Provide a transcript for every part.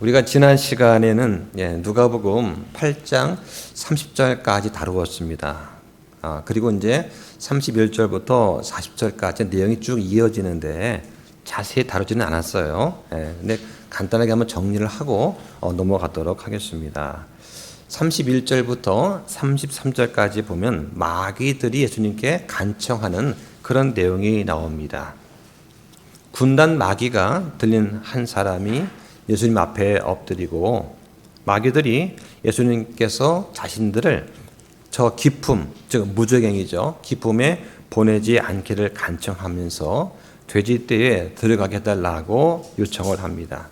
우리가 지난 시간에는 누가복음 8장 30절까지 다루었습니다. 그리고 이제 31절부터 40절까지 내용이 쭉 이어지는데 자세히 다루지는 않았어요. 근데 간단하게 한번 정리를 하고 넘어가도록 하겠습니다. 31절부터 33절까지 보면 마귀들이 예수님께 간청하는 그런 내용이 나옵니다. 군단 마귀가 들린 한 사람이 예수님 앞에 엎드리고 마귀들이 예수님께서 자신들을 저 기품, 즉 무저갱이죠. 기품에 보내지 않기를 간청하면서 돼지떼에 들어가게 해달라고 요청을 합니다.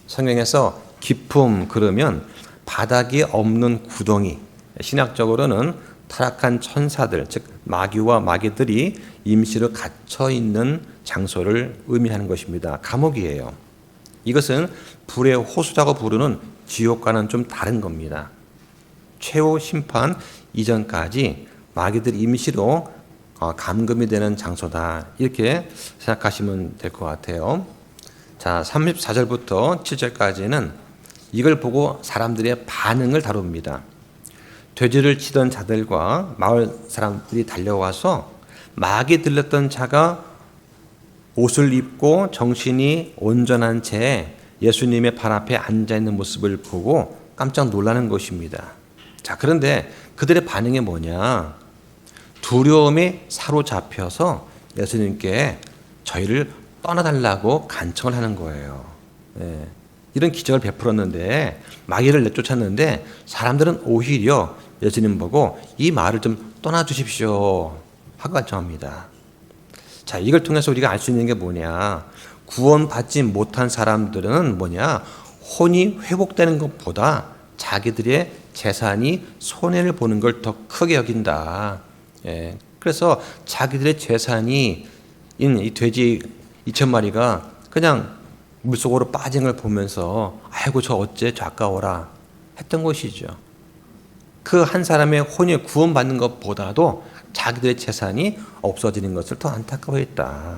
성경에서 기품 그러면 바닥이 없는 구덩이, 신학적으로는 타락한 천사들, 즉 마귀와 마귀들이 임시로 갇혀 있는 장소를 의미하는 것입니다. 감옥이에요. 이것은 불의 호수라고 부르는 지옥과는 좀 다른 겁니다. 최후 심판 이전까지 마귀들이 임시로 감금이 되는 장소다. 이렇게 생각하시면 될 것 같아요. 자, 34절부터 7절까지는 이걸 보고 사람들의 반응을 다룹니다. 돼지를 치던 자들과 마을 사람들이 달려와서 마귀 들렸던 자가 옷을 입고 정신이 온전한 채 예수님의 발 앞에 앉아있는 모습을 보고 깜짝 놀라는 것입니다. 자, 그런데 그들의 반응이 뭐냐? 두려움에 사로잡혀서 예수님께 저희를 떠나달라고 간청을 하는 거예요. 이런 기적을 베풀었는데 마귀를 내쫓았는데 사람들은 오히려 예수님 보고 이 말을 좀 떠나주십시오 하고 간청합니다. 자, 이걸 통해서 우리가 알 수 있는 게 뭐냐? 구원받지 못한 사람들은 뭐냐? 혼이 회복되는 것보다 자기들의 재산이 손해를 보는 걸 더 크게 여긴다. 그래서 자기들의 재산이 이 돼지 2,000마리가 그냥 물속으로 빠진 걸 보면서 아이고 저 어째 저 아까워라 했던 것이죠. 그 한 사람의 혼이 구원받는 것보다도 자기들의 재산이 없어지는 것을 더 안타까워했다.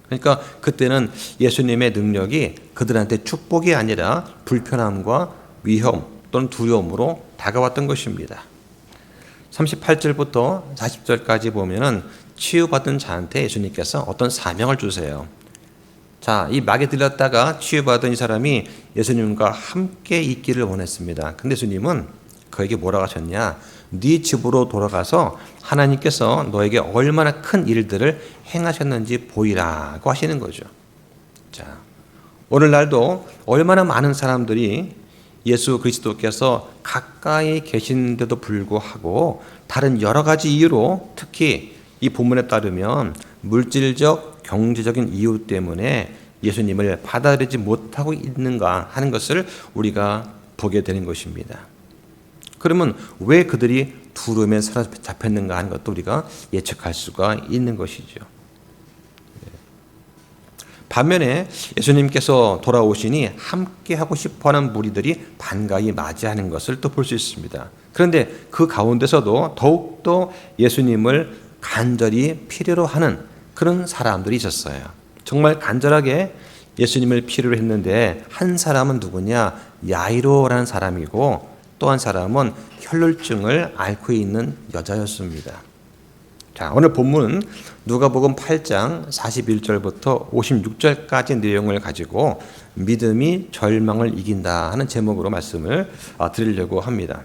그러니까 그때는 예수님의 능력이 그들한테 축복이 아니라 불편함과 위험 또는 두려움으로 다가왔던 것입니다. 38절부터 40절까지 보면은 치유받은 자한테 예수님께서 어떤 사명을 주세요. 자, 이 마귀 들렸다가 치유받은 이 사람이 예수님과 함께 있기를 원했습니다. 근데 예수님은 그에게 뭐라고 하셨냐? 네 집으로 돌아가서 하나님께서 너에게 얼마나 큰 일들을 행하셨는지 보이라고 하시는 거죠. 자, 오늘날도 얼마나 많은 사람들이 예수 그리스도께서 가까이 계신데도 불구하고 다른 여러 가지 이유로 특히 이 본문에 따르면 물질적, 경제적인 이유 때문에 예수님을 받아들이지 못하고 있는가 하는 것을 우리가 보게 되는 것입니다. 그러면 왜 그들이 두려움에 사로잡혔는가 하는 것도 우리가 예측할 수가 있는 것이죠. 반면에 예수님께서 돌아오시니 함께하고 싶어하는 무리들이 반가이 맞이하는 것을 또 볼 수 있습니다. 그런데 그 가운데서도 더욱더 예수님을 간절히 필요로 하는 그런 사람들이 있었어요. 정말 간절하게 예수님을 필요로 했는데 한 사람은 누구냐? 야이로라는 사람이고 또 한 사람은 혈루증을 앓고 있는 여자였습니다. 자, 오늘 본문은 누가복음 8장 41절부터 56절까지 내용을 가지고 믿음이 절망을 이긴다 하는 제목으로 말씀을 드리려고 합니다.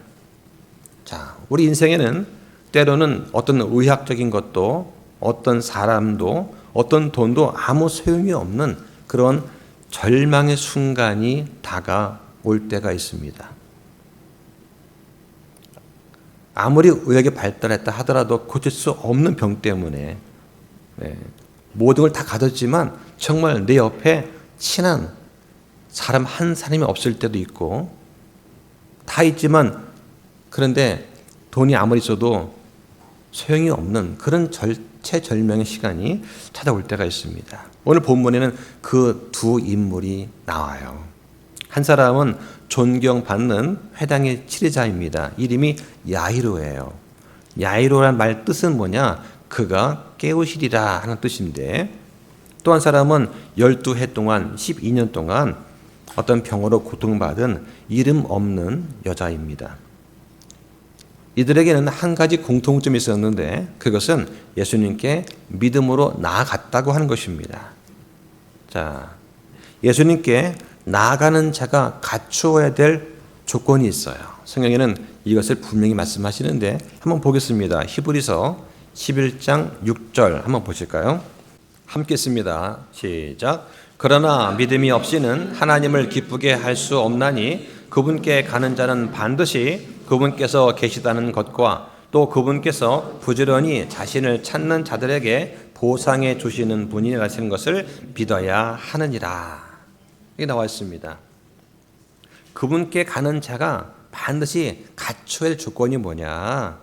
자, 우리 인생에는 때로는 어떤 의학적인 것도 어떤 사람도 어떤 돈도 아무 소용이 없는 그런 절망의 순간이 다가올 때가 있습니다. 아무리 의학이 발달했다 하더라도 고칠 수 없는 병 때문에 모든 걸 다 가졌지만 정말 내 옆에 친한 사람 한 사람이 없을 때도 있고 다 있지만 그런데 돈이 아무리 있어도 소용이 없는 그런 절체절명의 시간이 찾아올 때가 있습니다. 오늘 본문에는 그 두 인물이 나와요. 한 사람은 존경받는 회당의 치리자입니다. 이름이 야이로예요. 야이로란 말 뜻은 뭐냐? 그가 깨우시리라 하는 뜻인데 또 한 사람은 12해 동안 12년 동안 어떤 병으로 고통받은 이름 없는 여자입니다. 이들에게는 한 가지 공통점이 있었는데 그것은 예수님께 믿음으로 나아갔다고 하는 것입니다. 자, 예수님께 나아가는 자가 갖추어야 될 조건이 있어요. 성경에는 이것을 분명히 말씀하시는데 한번 보겠습니다. 히브리서 11장 6절 한번 보실까요? 함께 읽습니다. 시작. 그러나 믿음이 없이는 하나님을 기쁘게 할 수 없나니 그분께 가는 자는 반드시 그분께서 계시다는 것과 또 그분께서 부지런히 자신을 찾는 자들에게 보상해 주시는 분이라는 것을 믿어야 하느니라. 이게 나와 있습니다. 그분께 가는 자가 반드시 갖춰야 할 조건이 뭐냐?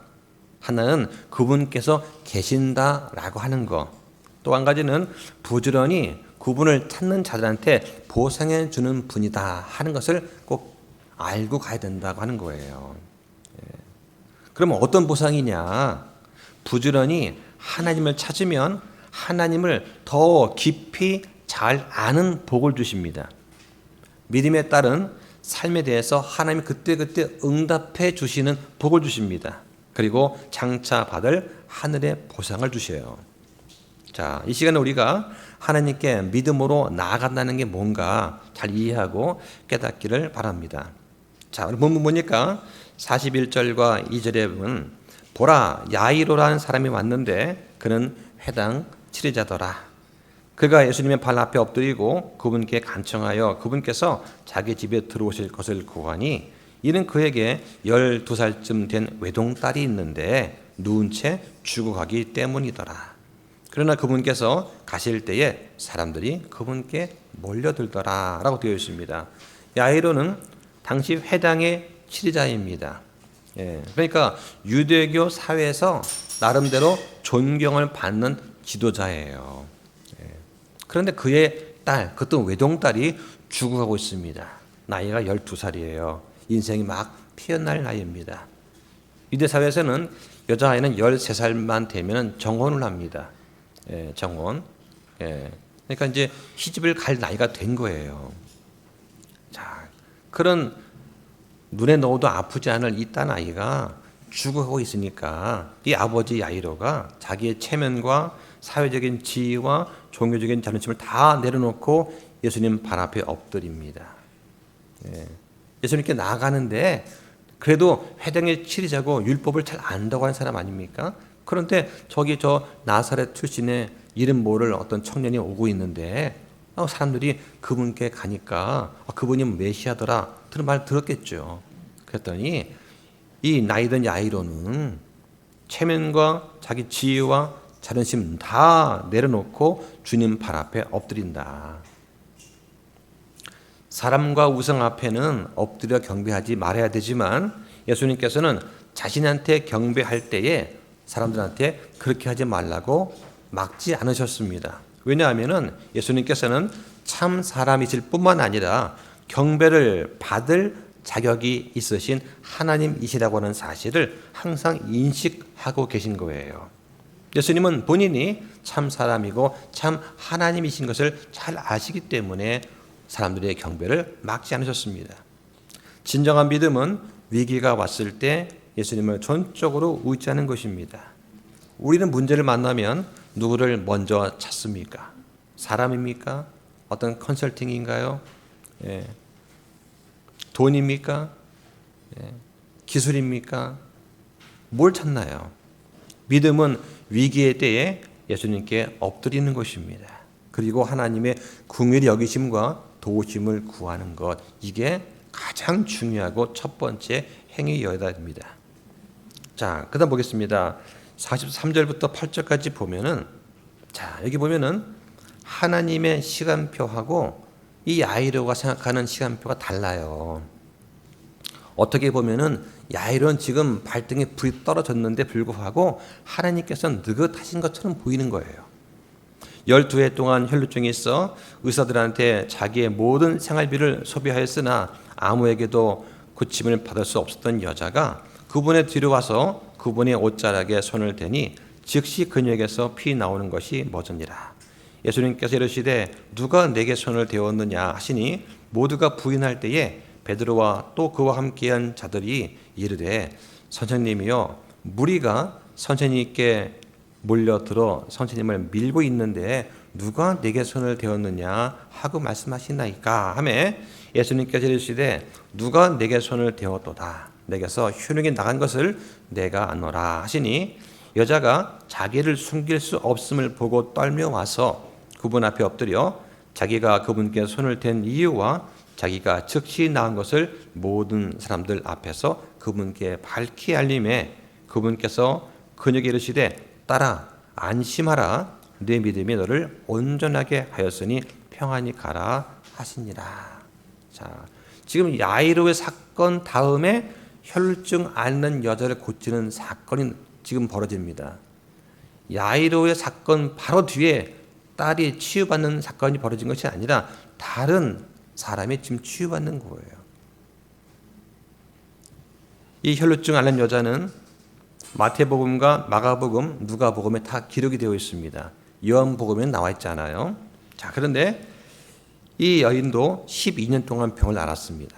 하나는 그분께서 계신다라고 하는 것. 또 한 가지는 부지런히 그분을 찾는 자들한테 보상해 주는 분이다 하는 것을 꼭 알고 가야 된다고 하는 거예요. 그러면 어떤 보상이냐? 부지런히 하나님을 찾으면 하나님을 더 깊이 잘 아는 복을 주십니다. 믿음에 따른 삶에 대해서 하나님이 그때그때 응답해 주시는 복을 주십니다. 그리고 장차 받을 하늘의 보상을 주셔요. 자, 이 시간에 우리가 하나님께 믿음으로 나아간다는 게 뭔가 잘 이해하고 깨닫기를 바랍니다. 자, 본문 보니까 41절과 2절에 보면 보라, 야이로라는 사람이 왔는데 그는 회당 치리자더라. 그가 예수님의 발 앞에 엎드리고 그분께 간청하여 그분께서 자기 집에 들어오실 것을 구하니 이는 그에게 12살쯤 된 외동딸이 있는데 누운 채 죽어가기 때문이더라. 그러나 그분께서 가실 때에 사람들이 그분께 몰려들더라 라고 되어 있습니다. 야이로는 당시 회당의 치리자입니다. 그러니까 유대교 사회에서 나름대로 존경을 받는 지도자예요. 그런데 그의 딸, 그것도 외동딸이 죽어가고 있습니다. 나이가 12살이에요. 인생이 막 피어날 나이입니다. 유대 사회에서는 여자아이는 13살만 되면 정혼을 합니다. 정혼. 그러니까 이제 시집을 갈 나이가 된 거예요. 자, 그런 눈에 넣어도 아프지 않을 이 딸 아이가 죽어가고 있으니까 이 아버지 야이로가 자기의 체면과 사회적인 지위와 종교적인 자존심을 다 내려놓고 예수님 발 앞에 엎드립니다. 예수님께 나아가는데 그래도 회당의 치리자고 율법을 잘 안다고 하는 사람 아닙니까? 그런데 저기 저 나사렛 출신의 이름 모를 어떤 청년이 오고 있는데 사람들이 그분께 가니까 그분이 메시아더라 그런 말 들었겠죠. 그랬더니 이 나이든 야이로는 체면과 자기 지위와 자존심 다 내려놓고 주님 발 앞에 엎드린다. 사람과 우상 앞에는 엎드려 경배하지 말아야 되지만 예수님께서는 자신한테 경배할 때에 사람들한테 그렇게 하지 말라고 막지 않으셨습니다. 왜냐하면 예수님께서는 참 사람이실 뿐만 아니라 경배를 받을 자격이 있으신 하나님이시라고 하는 사실을 항상 인식하고 계신 거예요. 예수님은 본인이 참 사람이고 참 하나님이신 것을 잘 아시기 때문에 사람들의 경배를 막지 않으셨습니다. 진정한 믿음은 위기가 왔을 때 예수님을 전적으로 의지하는 것입니다. 우리는 문제를 만나면 누구를 먼저 찾습니까? 사람입니까? 어떤 컨설팅인가요? 돈입니까? 기술입니까? 뭘 찾나요? 믿음은 위기의 때에 예수님께 엎드리는 것입니다. 그리고 하나님의 긍휼히 여기심과 도우심을 구하는 것, 이게 가장 중요하고 첫 번째 행위여야 됩니다. 자, 그다음 보겠습니다. 43절부터 8절까지 보면은, 자, 여기 보면은 하나님의 시간표하고 이 야이로가 생각하는 시간표가 달라요. 어떻게 보면은 야이로는 지금 발등에 불이 떨어졌는데 불구하고 하나님께서는 느긋하신 것처럼 보이는 거예요. 12해 동안 혈루증이 있어 의사들한테 자기의 모든 생활비를 소비하였으나 아무에게도 고침을 받을 수 없었던 여자가 그분의 뒤로 와서 그분의 옷자락에 손을 대니 즉시 그녀에게서 피 나오는 것이 멎으니라. 예수님께서 이르시되 누가 내게 손을 대었느냐 하시니 모두가 부인할 때에 베드로와 또 그와 함께한 자들이 이르되 선생님이여 무리가 선생님께 몰려들어 선생님을 밀고 있는데 누가 내게 손을 대었느냐 하고 말씀하시나이까 하매 예수님께서 이르시되 누가 내게 손을 대었도다 내게서 효능이 나간 것을 내가 아노라 하시니 여자가 자기를 숨길 수 없음을 보고 떨며 와서 그분 앞에 엎드려 자기가 그분께 손을 댄 이유와 자기가 즉시 나은 것을 모든 사람들 앞에서 그분께 밝히 알림해 그분께서 그녀에게 이르시되 딸아 안심하라 내 믿음이 너를 온전하게 하였으니 평안히 가라 하시니라. 자, 지금 야이로의 사건 다음에 혈루증 앓는 여자를 고치는 사건이 지금 벌어집니다. 야이로의 사건 바로 뒤에 딸이 치유받는 사건이 벌어진 것이 아니라 다른 사람이 지금 치유받는 거예요. 이 혈루증 앓는 여자는 마태복음과 마가복음, 누가복음에 다 기록이 되어 있습니다. 요한복음에는 나와 있지 않아요. 자, 그런데 이 여인도 12년 동안 병을 앓았습니다.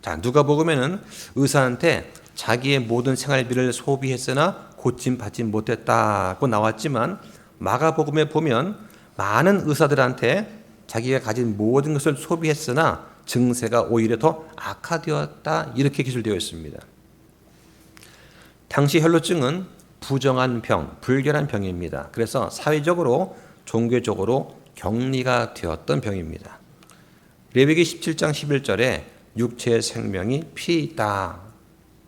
자, 누가복음에는 의사한테 자기의 모든 생활비를 소비했으나 고침받지 못했다고 나왔지만 마가복음에 보면 많은 의사들한테 자기가 가진 모든 것을 소비했으나 증세가 오히려 더 악화되었다 이렇게 기술되어 있습니다. 당시 혈루증은 부정한 병, 불결한 병입니다. 그래서 사회적으로 종교적으로 격리가 되었던 병입니다. 레위기 17장 11절에 육체의 생명이 피에 있다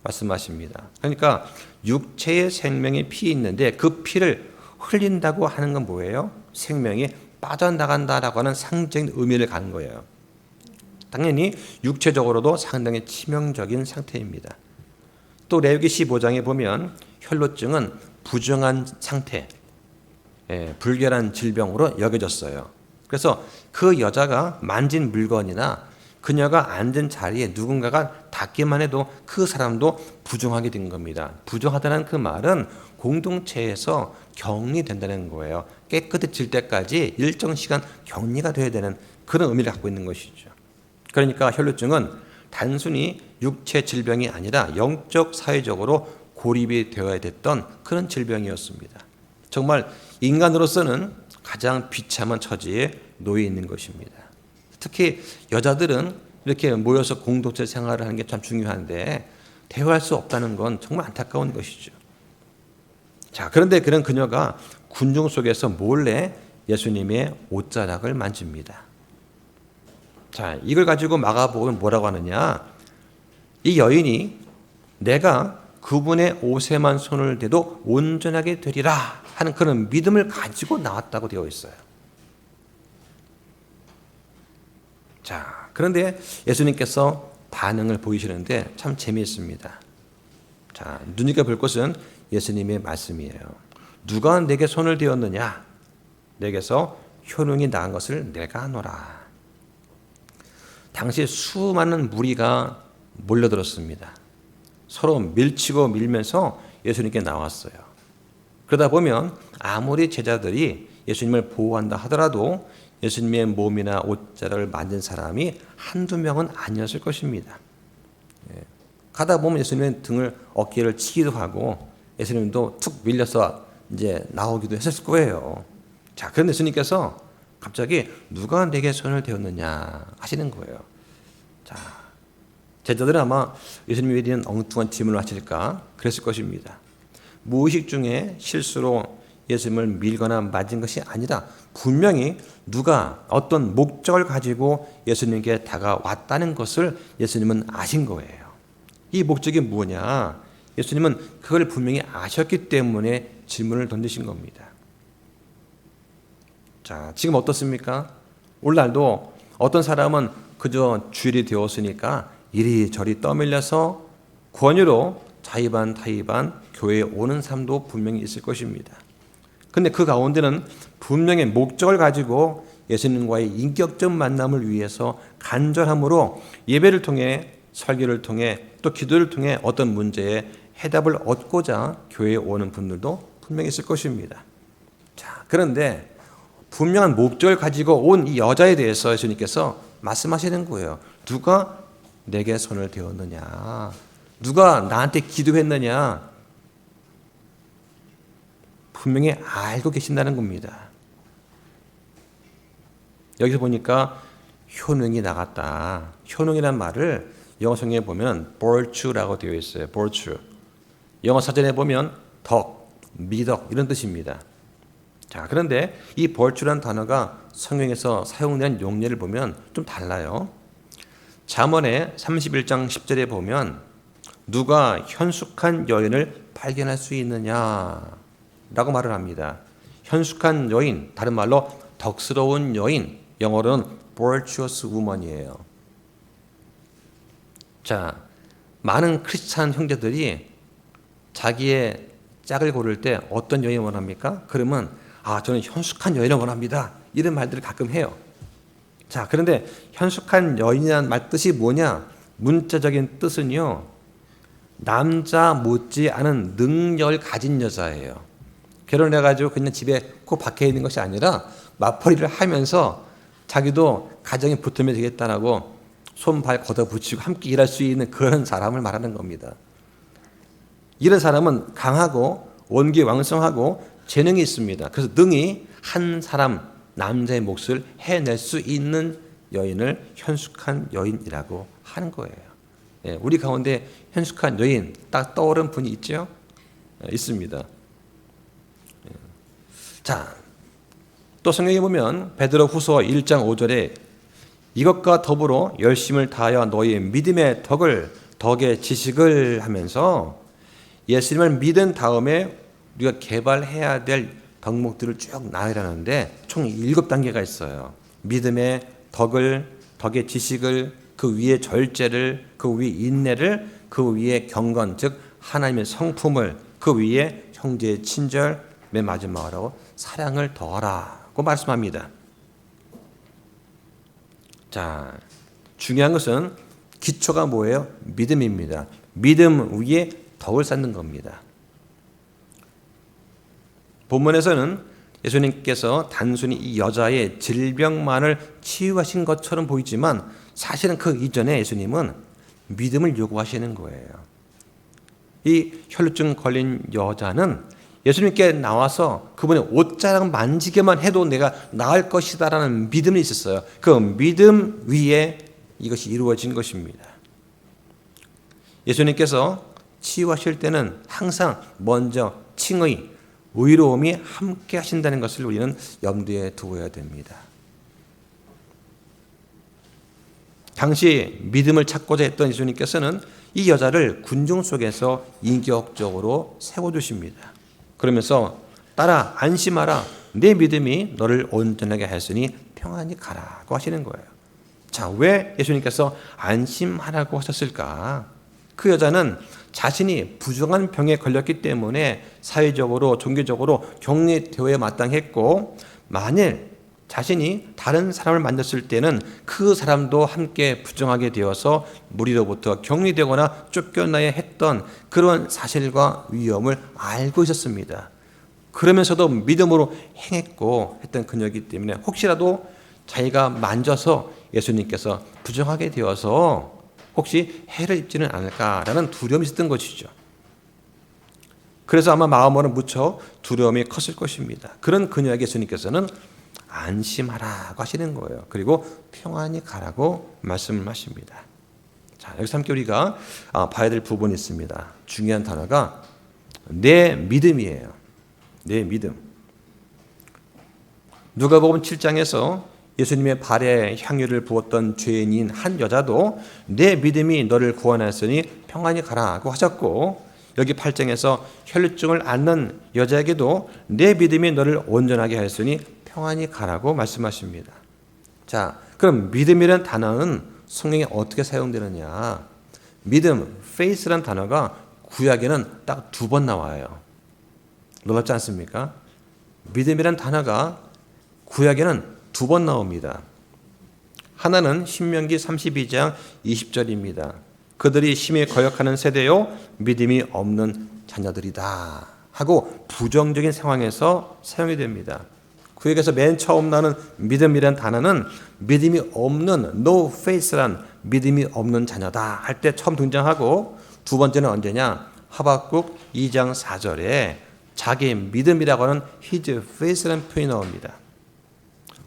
말씀하십니다. 그러니까 육체의 생명이 피에 있는데 그 피를 흘린다고 하는 건 뭐예요? 생명이 빠져나간다라고 하는 상징적인 의미를 갖는 거예요. 당연히 육체적으로도 상당히 치명적인 상태입니다. 또 레위기 15장에 보면 혈루증은 부정한 상태, 불결한 질병으로 여겨졌어요. 그래서 그 여자가 만진 물건이나 그녀가 앉은 자리에 누군가가 닿기만 해도 그 사람도 부정하게 된 겁니다. 부정하다는 그 말은 공동체에서 격리된다는 거예요. 깨끗해질 때까지 일정 시간 격리가 돼야 되는 그런 의미를 갖고 있는 것이죠. 그러니까 혈루증은 단순히 육체 질병이 아니라 영적 사회적으로 고립이 되어야 됐던 그런 질병이었습니다. 정말 인간으로서는 가장 비참한 처지에 놓여 있는 것입니다. 특히 여자들은 이렇게 모여서 공동체 생활을 하는 게 참 중요한데 대화할 수 없다는 건 정말 안타까운 것이죠. 자, 그런데 그런 그녀가 군중 속에서 몰래 예수님의 옷자락을 만집니다. 자, 이걸 가지고 마가복음은 뭐라고 하느냐? 이 여인이 내가 그분의 옷에만 손을 대도 온전하게 되리라 하는 그런 믿음을 가지고 나왔다고 되어 있어요. 자, 그런데 예수님께서 반응을 보이시는데 참 재미있습니다. 자, 눈여겨볼 것은 예수님의 말씀이에요. 누가 내게 손을 대었느냐? 내게서 효능이 나은 것을 내가 아노라. 당시 수많은 무리가 몰려들었습니다. 서로 밀치고 밀면서 예수님께 나왔어요. 그러다 보면 아무리 제자들이 예수님을 보호한다 하더라도 예수님의 몸이나 옷자락을 만진 사람이 한두 명은 아니었을 것입니다. 가다 보면 예수님의 등을 어깨를 치기도 하고 예수님도 툭 밀려서 이제 나오기도 했을 거예요. 자, 그런데 예수님께서 갑자기 누가 내게 손을 대었느냐 하시는 거예요. 자, 제자들은 아마 예수님에 대한 엉뚱한 질문을 하실까 그랬을 것입니다. 무의식 중에 실수로 예수님을 밀거나 맞은 것이 아니라 분명히 누가 어떤 목적을 가지고 예수님께 다가왔다는 것을 예수님은 아신 거예요. 이 목적이 뭐냐? 예수님은 그걸 분명히 아셨기 때문에 질문을 던지신 겁니다. 자, 지금 어떻습니까? 오늘날도 어떤 사람은 그저 주일이 되었으니까 이리저리 떠밀려서 권유로 자의반 타의반 교회에 오는 삶도 분명히 있을 것입니다. 근데 그 가운데는 분명히 목적을 가지고 예수님과의 인격적 만남을 위해서 간절함으로 예배를 통해 설교를 통해 또 기도를 통해 어떤 문제에 해답을 얻고자 교회에 오는 분들도 분명히 있을 것입니다. 자, 그런데 분명한 목적을 가지고 온 이 여자에 대해서 예수님께서 말씀하시는 거예요. 누가 내게 손을 대었느냐? 누가 나한테 기도했느냐? 분명히 알고 계신다는 겁니다. 여기서 보니까 효능이 나갔다. 효능이란 말을 영어 성경에 보면 virtue라고 되어 있어요. virtue. 영어 사전에 보면 덕, 미덕 이런 뜻입니다. 자, 그런데 이 virtue라는 단어가 성경에서 사용된 용례를 보면 좀 달라요. 잠언의 31장 10절에 보면 누가 현숙한 여인을 발견할 수 있느냐 라고 말을 합니다. 현숙한 여인, 다른 말로 덕스러운 여인, 영어로는 virtuous woman이에요. 자, 많은 크리스찬 형제들이 자기의 짝을 고를 때 어떤 여인을 원합니까? 그러면 저는 현숙한 여인을 원합니다. 이런 말들을 가끔 해요. 자, 그런데 현숙한 여인이라는 말 뜻이 뭐냐? 문자적인 뜻은요, 남자 못지 않은 능력을 가진 여자예요. 결혼해가지고 그냥 집에 꼭 박혀 있는 것이 아니라 맞벌이를 하면서 자기도 가정에 붙으면 되겠다라고 손발 걷어붙이고 함께 일할 수 있는 그런 사람을 말하는 겁니다. 이런 사람은 강하고 원기왕성하고 재능이 있습니다. 그래서 능히 한 사람 남자의 몫을 해낼 수 있는 여인을 현숙한 여인이라고 하는 거예요. 우리 가운데 현숙한 여인 딱 떠오른 분이 있죠? 있습니다. 자, 또 성경에 보면 베드로 후서 1장 5절에 이것과 더불어 열심을 다하여 너희의 믿음의 덕의 지식을 하면서 예수님을 믿은 다음에 우리가 개발해야 될 덕목들을 쭉 나열하는데 총 7단계가 있어요. 믿음의 덕의 지식을, 그 위에 절제를, 그 위에 인내를, 그 위에 경건, 즉 하나님의 성품을, 그 위에 형제의 친절, 맨 마지막으로 사랑을 더하라고 말씀합니다. 자, 중요한 것은 기초가 뭐예요? 믿음입니다. 믿음 위에 덕을 쌓는 겁니다. 본문에서는 예수님께서 단순히 이 여자의 질병만을 치유하신 것처럼 보이지만 사실은 그 이전에 예수님은 믿음을 요구하시는 거예요. 이 혈루증 걸린 여자는 예수님께 나와서 그분의 옷자락 만지게만 해도 내가 나을 것이다라는 믿음이 있었어요. 그 믿음 위에 이것이 이루어진 것입니다. 예수님께서 치유하실 때는 항상 먼저 칭의, 의로움이 함께 하신다는 것을 우리는 염두에 두어야 됩니다. 당시 믿음을 찾고자 했던 예수님께서는 이 여자를 군중 속에서 인격적으로 세워주십니다. 그러면서 따라 안심하라, 내 믿음이 너를 온전하게 하였으니 평안히 가라고 하시는 거예요. 자, 왜 예수님께서 안심하라고 하셨을까? 그 여자는 자신이 부정한 병에 걸렸기 때문에 사회적으로 종교적으로 격리되어야 마땅했고, 만일 자신이 다른 사람을 만났을 때는 그 사람도 함께 부정하게 되어서 무리로부터 격리되거나 쫓겨나야 했던 그런 사실과 위험을 알고 있었습니다. 그러면서도 믿음으로 행했고 했던 그녀이기 때문에 혹시라도 자기가 만져서 예수님께서 부정하게 되어서 혹시 해를 입지는 않을까라는 두려움이 있었던 것이죠. 그래서 아마 마음으로는 무척 두려움이 컸을 것입니다. 그런 그녀에게 예수님께서는 안심하라고 하시는 거예요. 그리고 평안히 가라고 말씀을 하십니다. 자, 여기서 함께 우리가 봐야 될 부분이 있습니다. 중요한 단어가 내 믿음이에요. 내 믿음. 누가복음 7장에서 예수님의 발에 향유를 부었던 죄인인 한 여자도 내 믿음이 너를 구원하였으니 평안히 가라고 하셨고, 여기 8장에서 혈루증을 앓는 여자에게도 내 믿음이 너를 온전하게 하였으니 평안히 가라고 말씀하십니다. 자, 그럼 믿음이라는 단어는 성경에 어떻게 사용되느냐? 믿음, faith라는 단어가 구약에는 딱 2번 나와요. 놀랍지 않습니까? 믿음이라는 단어가 구약에는 2번 나옵니다. 하나는 신명기 32장 20절입니다. 그들이 심히 거역하는 세대요 믿음이 없는 자녀들이다 하고 부정적인 상황에서 사용이 됩니다. 구약에서 맨 처음 나오는 믿음이라는 단어는 믿음이 없는 no faith란 믿음이 없는 자녀다 할 때 처음 등장하고, 두 번째는 언제냐? 하박국 2장 4절에 자기 믿음이라고 하는 his faith라는 표현이 나옵니다.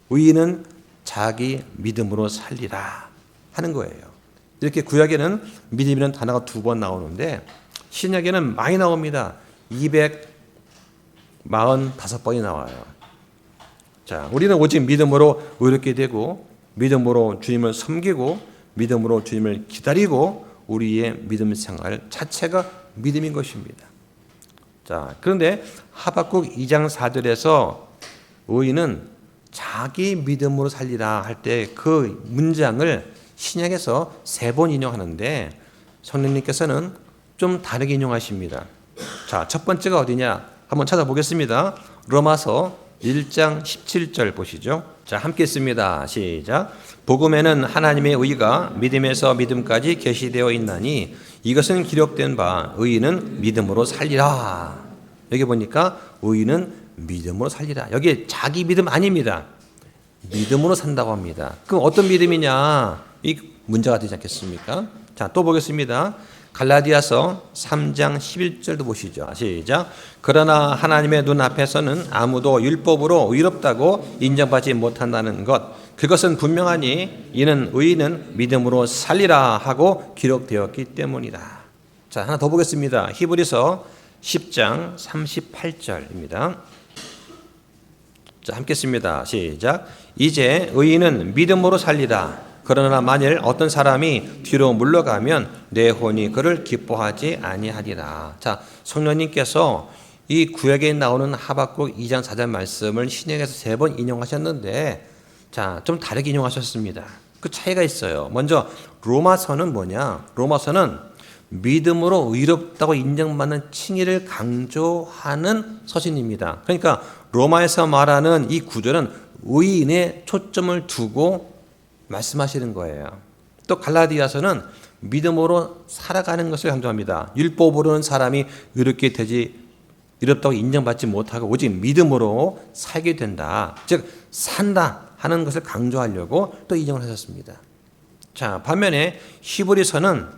의인은 자기 믿음으로 살리라 하는 거예요. 이렇게 구약에는 믿음이라는 단어가 2번 나오는데 신약에는 많이 나옵니다. 245번이 나와요. 자, 우리는 오직 믿음으로 의롭게 되고, 믿음으로 주님을 섬기고, 믿음으로 주님을 기다리고, 우리의 믿음 생활 자체가 믿음인 것입니다. 자, 그런데 하박국 2장 4절에서 의인은 자기 믿음으로 살리라 할 때 그 문장을 신약에서 3번 인용하는데 성령님께서는 좀 다르게 인용하십니다. 자, 첫 번째가 어디냐? 한번 찾아보겠습니다. 로마서 1장 17절 보시죠. 자, 함께 읽습니다. 시작. 복음에는 하나님의 의가 믿음에서 믿음까지 계시되어 있나니 이것은 기록된 바 의인은 믿음으로 살리라. 여기 보니까 의인은 믿음으로 살리라. 여기 자기 믿음 아닙니다. 믿음으로 산다고 합니다. 그럼 어떤 믿음이냐? 이 문제가 되지 않겠습니까? 자, 또 보겠습니다. 갈라디아서 3장 11절도 보시죠. 시작. 그러나 하나님의 눈앞에서는 아무도 율법으로 의롭다고 인정받지 못한다는 것, 그것은 분명하니 이는 의인은 믿음으로 살리라 하고 기록되었기 때문이다. 자, 하나 더 보겠습니다. 히브리서 10장 38절입니다. 자, 함께 씁니다. 시작. 이제 의인은 믿음으로 살리라. 그러나 만일 어떤 사람이 뒤로 물러가면 내 혼이 그를 기뻐하지 아니하리라. 자, 성령님께서 이 구약에 나오는 하박국 2장 4절 말씀을 신약에서 3번 인용하셨는데, 자, 좀 다르게 인용하셨습니다. 그 차이가 있어요. 먼저 로마서는 뭐냐? 로마서는 믿음으로 의롭다고 인정받는 칭의를 강조하는 서신입니다. 그러니까 로마에서 말하는 이 구절은 의인에 초점을 두고 말씀하시는 거예요. 또 갈라디아서는 믿음으로 살아가는 것을 강조합니다. 율법으로는 사람이 의롭다고 인정받지 못하고 오직 믿음으로 살게 된다. 즉 산다 하는 것을 강조하려고 또 인용을 하셨습니다. 자, 반면에 히브리서는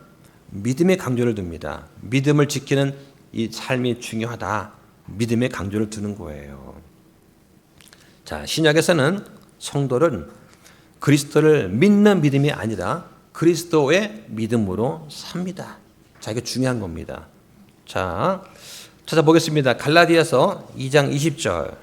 믿음의 강조를 둡니다. 믿음을 지키는 이 삶이 중요하다. 믿음의 강조를 두는 거예요. 자, 신약에서는 성도는 그리스도를 믿는 믿음이 아니라 그리스도의 믿음으로 삽니다. 자, 이게 중요한 겁니다. 자, 찾아보겠습니다. 갈라디아서 2장 20절.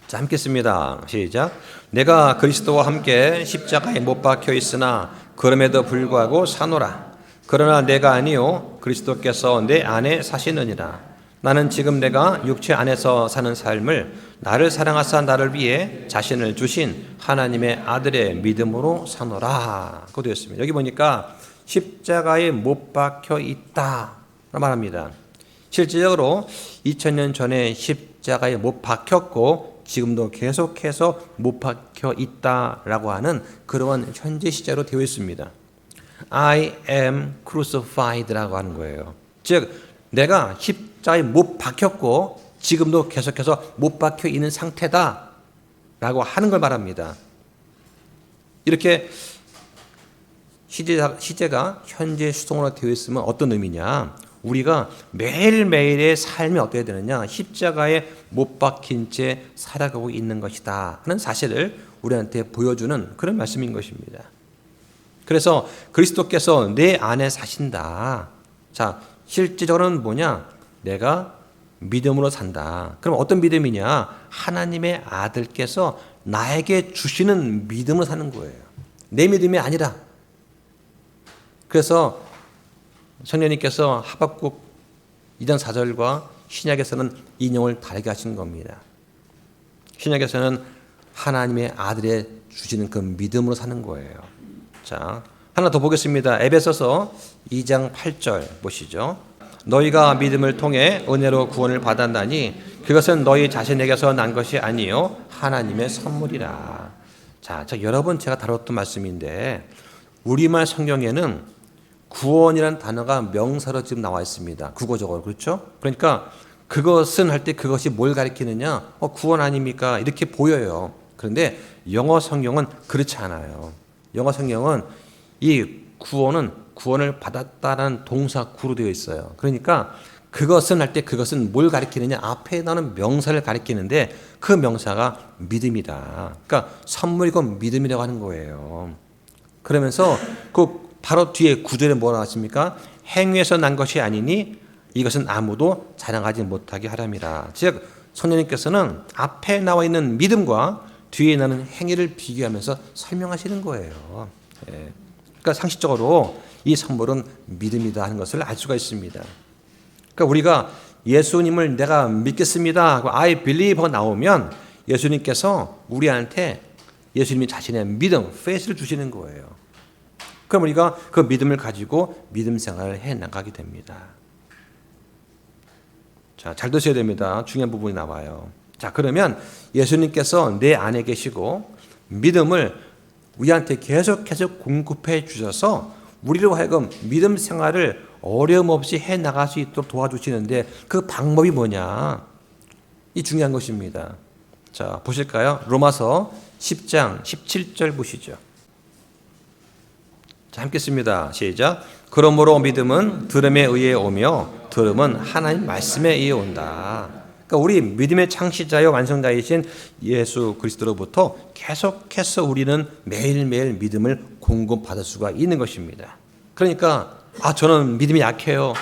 자, 함께 씁니다. 시작. 내가 그리스도와 함께 십자가에 못 박혀 있으나 그럼에도 불구하고 사노라. 그러나 내가 아니요 그리스도께서 내 안에 사시느니라. 나는 지금 내가 육체 안에서 사는 삶을 나를 사랑하사 나를 위해 자신을 주신 하나님의 아들의 믿음으로 사노라. 그 되었습니다. 여기 보니까 십자가에 못 박혀 있다 말합니다. 실질적으로 2000년 전에 십자가에 못 박혔고 지금도 계속해서 못 박혀 있다라고 하는 그러한 현재 시제로 되어 있습니다. I am crucified라고 하는 거예요. 즉 내가 십자가에 못 박혔고 지금도 계속해서 못 박혀 있는 상태다라고 하는 걸 말합니다. 이렇게 시제가 현재 수동으로 되어 있으면 어떤 의미냐? 우리가 매일매일의 삶이 어떻게 되느냐? 십자가에 못 박힌 채 살아가고 있는 것이다 하는 사실을 우리한테 보여주는 그런 말씀인 것입니다. 그래서 그리스도께서 내 안에 사신다. 자, 실질적으로는 뭐냐? 내가 믿음으로 산다. 그럼 어떤 믿음이냐? 하나님의 아들께서 나에게 주시는 믿음으로 사는 거예요. 내 믿음이 아니라. 그래서 성령님께서 하박국 2장 4절과 신약에서는 인용을 다르게 하신 겁니다. 신약에서는 하나님의 아들의 주시는 그 믿음으로 사는 거예요. 자, 하나 더 보겠습니다. 에베소서 2장 8절 보시죠. 너희가 믿음을 통해 은혜로 구원을 받았나니 그것은 너희 자신에게서 난 것이 아니요 하나님의 선물이라. 자, 여러 번 제가 다뤘던 말씀인데 우리말 성경에는 구원이라는 단어가 명사로 지금 나와 있습니다. 국어적으로. 그렇죠? 그러니까 그것은 할 때 그것이 뭘 가리키느냐? 구원 아닙니까? 이렇게 보여요. 그런데 영어 성경은 그렇지 않아요. 영어 성경은 이 구원을 받았다는 동사 구로 되어 있어요. 그러니까 그것은 할 때 그것은 뭘 가리키느냐? 앞에 나오는 명사를 가리키는데 그 명사가 믿음이다. 그러니까 선물이고 믿음이라고 하는 거예요. 그러면서 그 바로 뒤에 구절에 뭐라 하십니까? 행위에서 난 것이 아니니 이것은 아무도 자랑하지 못하게 하람이라. 즉 성령님께서는 앞에 나와 있는 믿음과 뒤에 나는 행위를 비교하면서 설명하시는 거예요. 그러니까 상식적으로 이 선물은 믿음이다 하는 것을 알 수가 있습니다. 그러니까 우리가 예수님을 내가 믿겠습니다 하고 I believe가 나오면 예수님께서 우리한테 예수님이 자신의 믿음, faith를 주시는 거예요. 그럼 우리가 그 믿음을 가지고 믿음 생활을 해 나가게 됩니다. 자, 잘 드셔야 됩니다. 중요한 부분이 나와요. 자, 그러면 예수님께서 내 안에 계시고 믿음을 우리한테 계속해서 공급해 주셔서 우리로 하여금 믿음 생활을 어려움 없이 해 나갈 수 있도록 도와주시는데 그 방법이 뭐냐? 이 중요한 것입니다. 자, 보실까요? 로마서 10장 17절 보시죠. 자, 함께 씁니다. 시작. 그러므로 믿음은 들음에 의해 오며 들음은 하나님 말씀에 의해 온다. 그러니까 우리 믿음의 창시자요 완성자이신 예수 그리스도로부터 계속해서 우리는 매일매일 믿음을 공급받을 수가 있는 것입니다. 그러니까 저는 믿음이 약해요.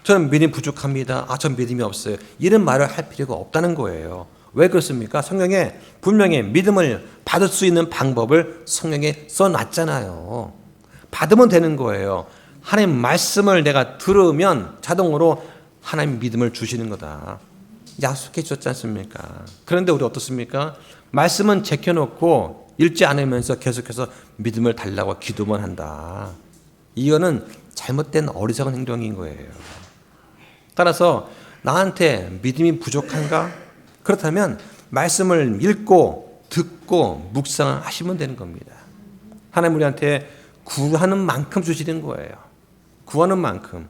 저는 믿음이 부족합니다. 저는 믿음이 없어요. 이런 말을 할 필요가 없다는 거예요. 왜 그렇습니까? 성경에 분명히 믿음을 받을 수 있는 방법을 성경에 써놨잖아요. 받으면 되는 거예요. 하나님 말씀을 내가 들으면 자동으로 하나님 믿음을 주시는 거다. 약속해 주셨지 않습니까? 그런데 우리 어떻습니까? 말씀은 제껴놓고 읽지 않으면서 계속해서 믿음을 달라고 기도만 한다. 이거는 잘못된 어리석은 행동인 거예요. 따라서 나한테 믿음이 부족한가? 그렇다면 말씀을 읽고 듣고 묵상을 하시면 되는 겁니다. 하나님 우리한테 구하는 만큼 주시는 거예요. 구하는 만큼.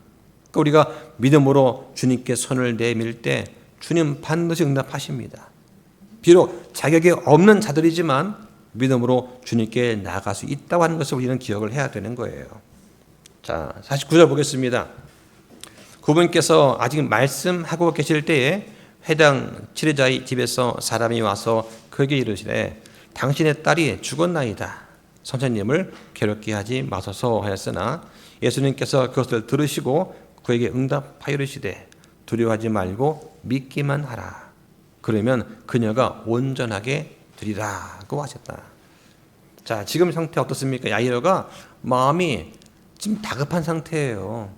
그러니까 우리가 믿음으로 주님께 손을 내밀 때 주님 반드시 응답하십니다. 비록 자격이 없는 자들이지만 믿음으로 주님께 나아갈 수 있다고 하는 것을 우리는 기억을 해야 되는 거예요. 자, 49절 보겠습니다. 그분께서 아직 말씀하고 계실 때에 회당 치르자의 집에서 사람이 와서 그에게 이르시되 당신의 딸이 죽었나이다. 선생님을 괴롭게 하지 마소서 하였으나 예수님께서 그것을 들으시고 그에게 응답하여 이르시되 두려워하지 말고 믿기만 하라. 그러면 그녀가 온전하게 되리라고 하셨다. 자, 지금 상태 어떻습니까? 야이로가 마음이 지금 다급한 상태예요.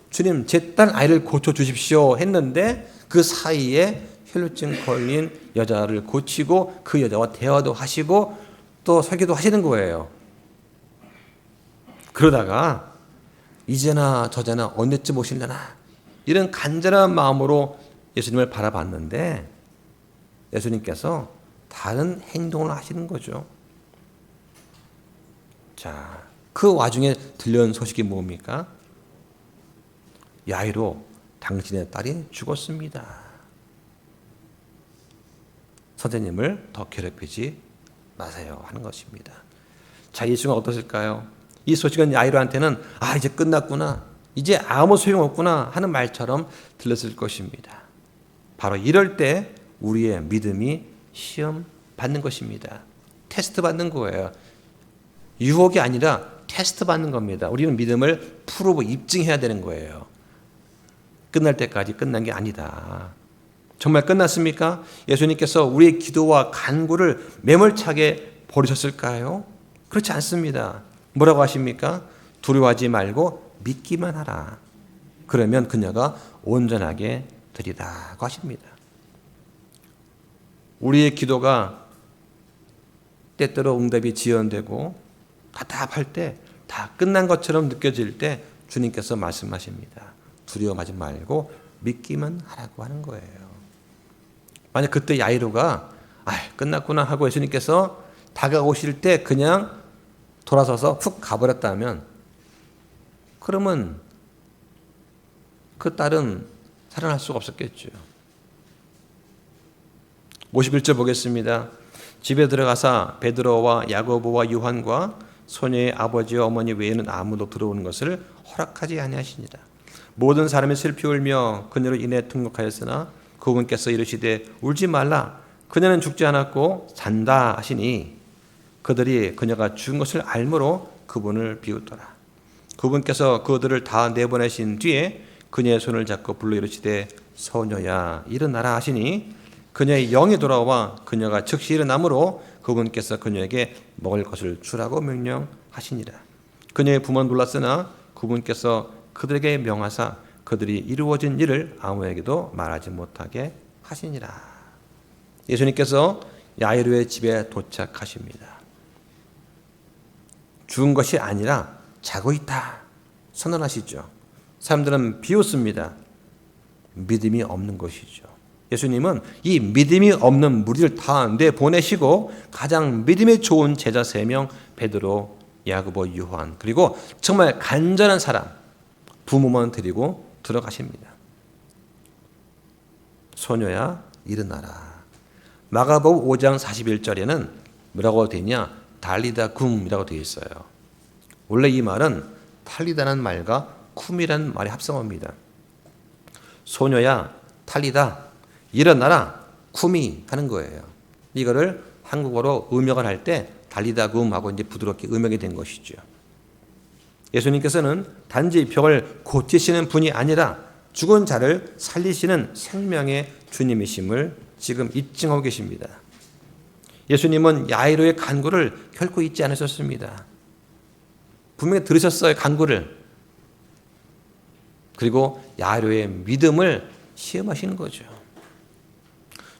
주님, 제 딸 아이를 고쳐주십시오 했는데 그 사이에 혈루증 걸린 여자를 고치고 그 여자와 대화도 하시고 또 설교도 하시는 거예요. 그러다가 이제나 저제나 언제쯤 오실려나 이런 간절한 마음으로 예수님을 바라봤는데 예수님께서 다른 행동을 하시는 거죠. 자, 그 와중에 들려온 소식이 뭡니까? 야이로, 당신의 딸이 죽었습니다. 선생님을 더 괴롭히지 마세요 하는 것입니다. 자, 예수가 어떠실까요? 이 소식은 야이로한테는 이제 끝났구나, 이제 아무 소용없구나 하는 말처럼 들렸을 것입니다. 바로 이럴 때 우리의 믿음이 시험 받는 것입니다. 테스트 받는 거예요. 유혹이 아니라 테스트 받는 겁니다. 우리는 믿음을 프로브 입증해야 되는 거예요. 끝날 때까지 끝난 게 아니다. 정말 끝났습니까? 예수님께서 우리의 기도와 간구를 매몰차게 버리셨을까요? 그렇지 않습니다. 뭐라고 하십니까? 두려워하지 말고 믿기만 하라. 그러면 그녀가 온전하게 되리라고 하십니다. 우리의 기도가 때때로 응답이 지연되고 답답할 때, 다 끝난 것처럼 느껴질 때 주님께서 말씀하십니다. 두려워하지 말고 믿기만 하라고 하는 거예요. 만약 그때 야이로가 끝났구나 하고 예수님께서 다가오실 때 그냥 돌아서서 훅 가버렸다면 그러면 그 딸은 살아날 수가 없었겠죠. 51절 보겠습니다. 집에 들어가사 베드로와 야고보와 요한과 소녀의 아버지와 어머니 외에는 아무도 들어오는 것을 허락하지 아니하시니라. 모든 사람이 슬피 울며 그녀로 인해 통곡하였으나 그분께서 이르시되 울지 말라. 그녀는 죽지 않았고 산다 하시니 그들이 그녀가 죽은 것을 알므로 그분을 비웃더라. 그분께서 그들을 다 내보내신 뒤에 그녀의 손을 잡고 불러 이르시되 소녀야 일어나라 하시니 그녀의 영이 돌아와 그녀가 즉시 일어나므로 그분께서 그녀에게 먹을 것을 주라고 명령하시니라. 그녀의 부모는 놀랐으나 그분께서 그들에게 명하사 그들이 이루어진 일을 아무에게도 말하지 못하게 하시니라. 예수님께서 야이로의 집에 도착하십니다. 죽은 것이 아니라 자고 있다 선언하시죠. 사람들은 비웃습니다. 믿음이 없는 것이죠. 예수님은 이 믿음이 없는 무리를 다 내보내시고 가장 믿음이 좋은 제자 3명 베드로, 야고보, 요한 그리고 정말 간절한 사람 부모만 데리고 들어가십니다. 소녀야 일어나라. 마가복음 5장 41절에는 뭐라고 되냐? 달리다 굼이라고 되어 있어요. 원래 이 말은 탈리다는 말과 쿰이라는 말의 합성어입니다. 소녀야 탈리다 일어나라 쿰이 하는 거예요. 이거를 한국어로 음역을 할 때 달리다 굼하고 이제 부드럽게 음역이 된 것이죠. 예수님께서는 단지 벽을 고치시는 분이 아니라 죽은 자를 살리시는 생명의 주님이심을 지금 입증하고 계십니다. 예수님은 야이로의 간구를 결코 잊지 않으셨습니다. 분명히 들으셨어요, 간구를. 그리고 야이로의 믿음을 시험하시는 거죠.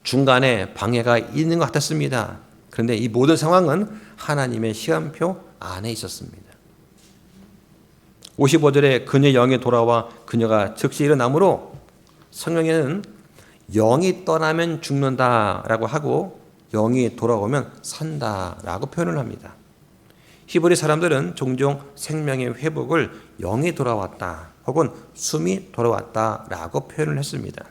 중간에 방해가 있는 것 같았습니다. 그런데 이 모든 상황은 하나님의 시간표 안에 있었습니다. 55절에 그녀의 영이 돌아와 그녀가 즉시 일어나므로 성경에는 영이 떠나면 죽는다라고 하고 영이 돌아오면 산다라고 표현을 합니다. 히브리 사람들은 종종 생명의 회복을 영이 돌아왔다 혹은 숨이 돌아왔다라고 표현을 했습니다.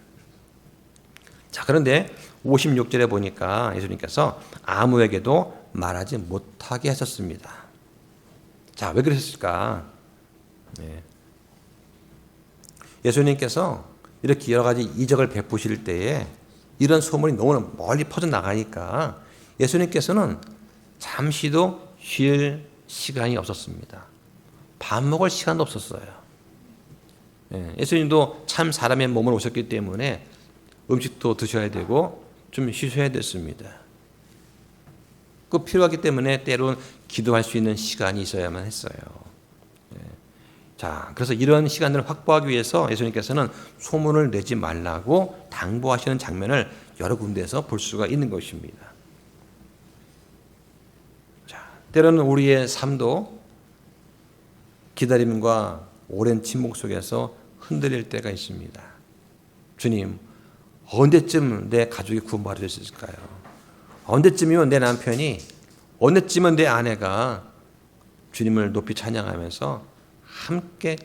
자, 그런데 56절에 보니까 예수님께서 아무에게도 말하지 못하게 하셨습니다. 자, 왜 그랬을까? 네. 예수님께서 이렇게 여러 가지 이적을 베푸실 때에 이런 소문이 너무 멀리 퍼져나가니까 예수님께서는 잠시도 쉴 시간이 없었습니다. 밥 먹을 시간도 없었어요. 예수님도 참 사람의 몸을 오셨기 때문에 음식도 드셔야 되고 좀 쉬셔야 됐습니다. 그 필요하기 때문에 때로는 기도할 수 있는 시간이 있어야만 했어요. 자, 그래서 이런 시간을 확보하기 위해서 예수님께서는 소문을 내지 말라고 당부하시는 장면을 여러 군데에서 볼 수가 있는 것입니다. 자, 때로는 우리의 삶도 기다림과 오랜 침묵 속에서 흔들릴 때가 있습니다. 주님, 언제쯤 내 가족이 구원받을 수 있을까요? 언제쯤이면 내 남편이, 언제쯤은 내 아내가 주님을 높이 찬양하면서 함께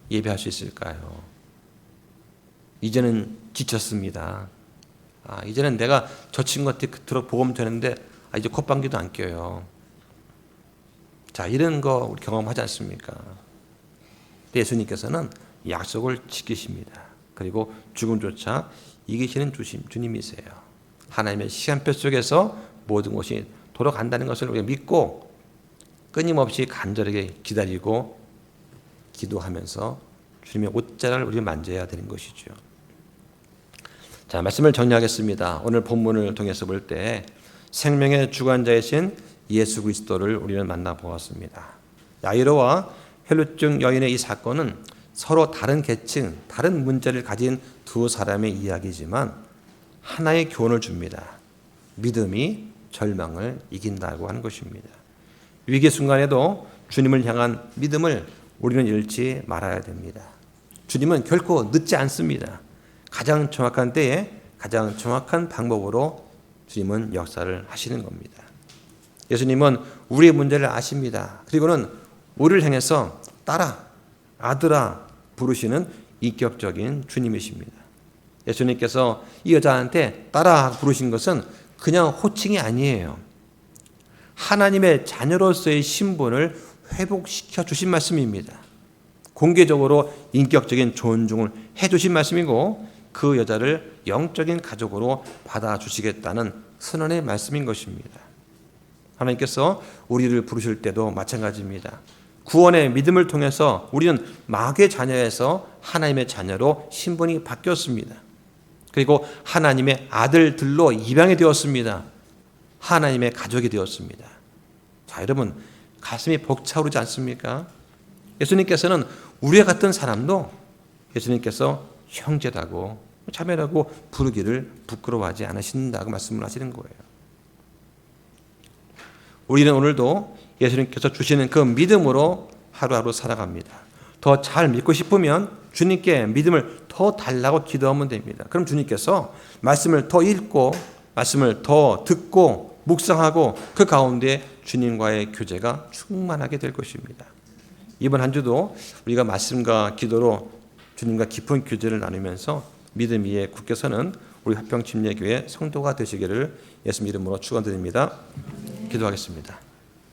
예배할 수 있을까요? 이제는 지쳤습니다. 이제는 내가 저 친구한테 복음 전했는데 이제 콧방귀도 안 껴요. 자, 이런 거 우리 경험하지 않습니까? 예수님께서는 약속을 지키십니다. 그리고 죽음조차 이기시는 주님이세요. 하나님의 시간표 속에서 모든 것이 돌아간다는 것을 우리가 믿고 끊임없이 간절하게 기다리고 기도하면서 주님의 옷자락을 우리가 만져야 되는 것이죠. 자, 말씀을 정리하겠습니다. 오늘 본문을 통해서 볼 때 생명의 주관자이신 예수 그리스도를 우리는 만나보았습니다. 야이로와 혈루증 여인의 이 사건은 서로 다른 계층, 다른 문제를 가진 두 사람의 이야기지만 하나의 교훈을 줍니다. 믿음이 절망을 이긴다고 하는 것입니다. 위기 순간에도 주님을 향한 믿음을 우리는 잃지 말아야 됩니다. 주님은 결코 늦지 않습니다. 가장 정확한 때에 가장 정확한 방법으로 주님은 역사를 하시는 겁니다. 예수님은 우리의 문제를 아십니다. 그리고는 우리를 향해서 딸아, 아들아 부르시는 인격적인 주님이십니다. 예수님께서 이 여자한테 따라 부르신 것은 그냥 호칭이 아니에요. 하나님의 자녀로서의 신분을 회복시켜 주신 말씀입니다. 공개적으로 인격적인 존중을 해 주신 말씀이고 그 여자를 영적인 가족으로 받아주시겠다는 선언의 말씀인 것입니다. 하나님께서 우리를 부르실 때도 마찬가지입니다. 구원의 믿음을 통해서 우리는 마귀의 자녀에서 하나님의 자녀로 신분이 바뀌었습니다. 그리고 하나님의 아들들로 입양이 되었습니다. 하나님의 가족이 되었습니다. 자, 여러분 가슴이 벅차오르지 않습니까? 예수님께서는 우리와 같은 사람도 예수님께서 형제라고 자매라고 부르기를 부끄러워하지 않으신다고 말씀을 하시는 거예요. 우리는 오늘도 예수님께서 주시는 그 믿음으로 하루하루 살아갑니다. 더 잘 믿고 싶으면 주님께 믿음을 더 달라고 기도하면 됩니다. 그럼 주님께서 말씀을 더 읽고 말씀을 더 듣고 묵상하고 그 가운데 주님과의 교제가 충만하게 될 것입니다. 이번 한 주도 우리가 말씀과 기도로 주님과 깊은 교제를 나누면서 믿음 위에 굳게 서는 우리 화평침례교회 성도가 되시기를 예수님 이름으로 축원드립니다. 기도하겠습니다.